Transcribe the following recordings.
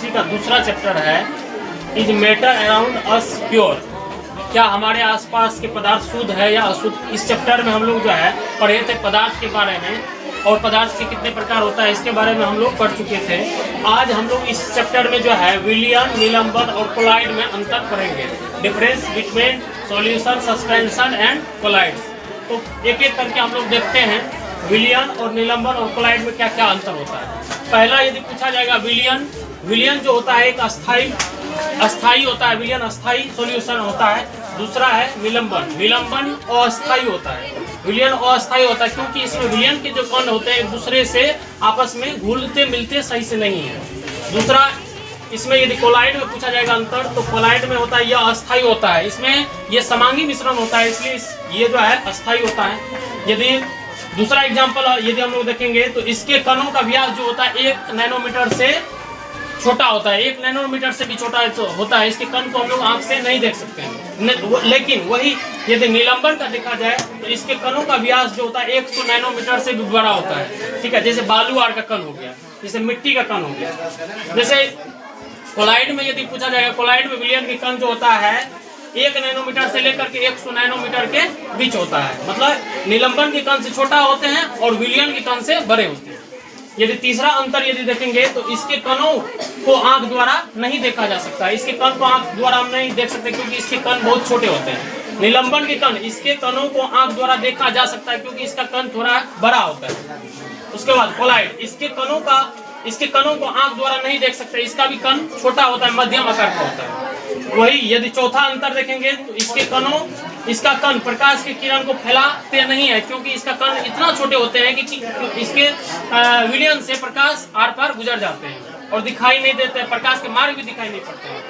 Chemistry का दूसरा chapter है, is matter around us pure. क्या हमारे आसपास के पदार्थ शुद्ध है या अशुद्ध। इस चैप्टर में हम लोग जो है पढ़े थे पदार्थ के बारे में, और पदार्थ के कितने प्रकार होता है इसके बारे में हम लोग पढ़ चुके थे। आज हम लोग इस चैप्टर में जो है विलियन, निलंबन और कोलाइड में अंतर पढ़ेंगे, difference between solution, suspension and colloids. तो एक एक करके हम लोग देखते हैं विलियन और निलंबन और कोलाइड में क्या क्या अंतर होता है। पहला यदि पूछा जाएगा विलियन जो होता है एक अस्थाई होता है, विलियन अस्थाई सॉल्यूशन होता है। दूसरा है निलंबन अस्थाई होता है। विलियन अस्थाई होता है क्योंकि इसमें विलियन के जो कण होते हैं एक दूसरे से आपस में घुलते मिलते सही से नहीं है। दूसरा, इसमें यदि कोलाइड में पूछा जाएगा अंतर, तो कोलाइड में होता है यह अस्थाई होता है, इसमें यह समांगी मिश्रण होता है, इसलिए ये जो है अस्थाई होता है। यदि दूसरा एग्जाम्पल यदि हम लोग देखेंगे तो इसके कणों का व्यास जो होता है 1 नैनोमीटर से छोटा होता है, 1 नैनोमीटर से भी छोटा होता है। इसके कण को हम लोग आंख से नहीं देख सकते हैं। लेकिन वही यदि निलंबन का देखा जाए तो इसके कणों का व्यास जो होता है 100 नैनोमीटर से भी बड़ा होता है। ठीक है, जैसे बालू आर का कण हो गया, जैसे मिट्टी का कण हो गया। जैसे कोलाइड में यदि पूछा जाएगा, कोलाइड में विलियन के कण जो होता है 1 नैनोमीटर से लेकर के 100 नैनोमीटर के बीच होता है। मतलब निलंबन के कण से छोटा होते हैं और विलियन के कण से बड़े होते हैं। यदि तीसरा अंतर यदि देखेंगे तो इसके कणों को आंख द्वारा नहीं देखा जा सकता। इसके कण को आंख द्वारा हम नहीं देख सकते क्योंकि इसके कण बहुत छोटे होते हैं। निलंबन के कण, इसके कणों को आंख द्वारा देखा जा सकता है क्योंकि इसका कण थोड़ा बड़ा होता है। उसके बाद कोलाइड, इसके कणों को आंख द्वारा नहीं देख सकते, इसका भी कण छोटा होता है, मध्यम आकार का होता है। वही यदि चौथा अंतर देखेंगे तो इसका कण प्रकाश के किरण को फैलाते नहीं है क्योंकि इसका कण इतना छोटे होते हैं कि इसके विलियन से प्रकाश आर पार गुजर जाते हैं और दिखाई नहीं देते, प्रकाश के मार्ग भी दिखाई नहीं पड़ते हैं।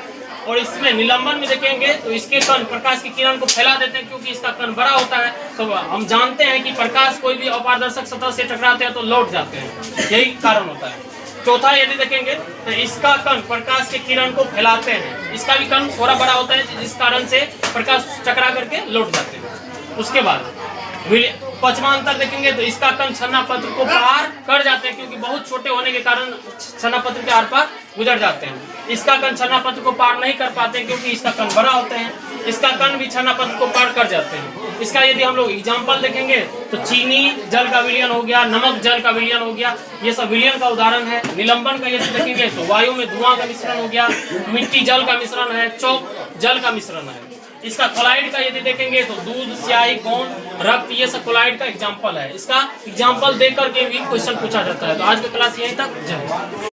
और इसमें निलंबन में देखेंगे तो इसके कण प्रकाश की किरण को फैला देते हैं क्योंकि इसका कण बड़ा होता है। तो हम जानते हैं कि प्रकाश कोई भी अपारदर्शक सतह से टकराते हैं तो लौट जाते हैं, यही कारण होता है। चौथा यदि देखेंगे तो इसका कण प्रकाश के किरण को फैलाते हैं, इसका भी कण थोड़ा बड़ा होता है जिस कारण से प्रकाश टकरा करके लौट जाते हैं। उसके बाद पांचवा अंतर देखेंगे तो इसका कण छन्नापत्र को पार कर जाते हैं क्योंकि बहुत छोटे होने के कारण छन्नापत्र के आर पार गुजर जाते हैं। इसका कण छन्नापत्र को पार नहीं कर पाते क्योंकि इसका कण बड़ा होते हैं। इसका कण भी छन्नापत्र को पार कर जाते हैं। इसका यदि हम लोग एग्जाम्पल देखेंगे तो चीनी जल का विलयन हो गया, नमक जल का विलयन हो गया, ये सब विलयन का उदाहरण है। निलंबन का यदि देखेंगे तो वायु में धुआं का मिश्रण हो गया, मिट्टी जल का मिश्रण है, चौक जल का मिश्रण है। इसका कोलाइड का यदि देखेंगे तो दूध, स्याही, गोंद, रक्त, ये सब कोलाइड का एग्जाम्पल है। इसका एग्जाम्पल देकर के भी क्वेश्चन पूछा जाता है। तो आज का क्लास यहीं तक। जय।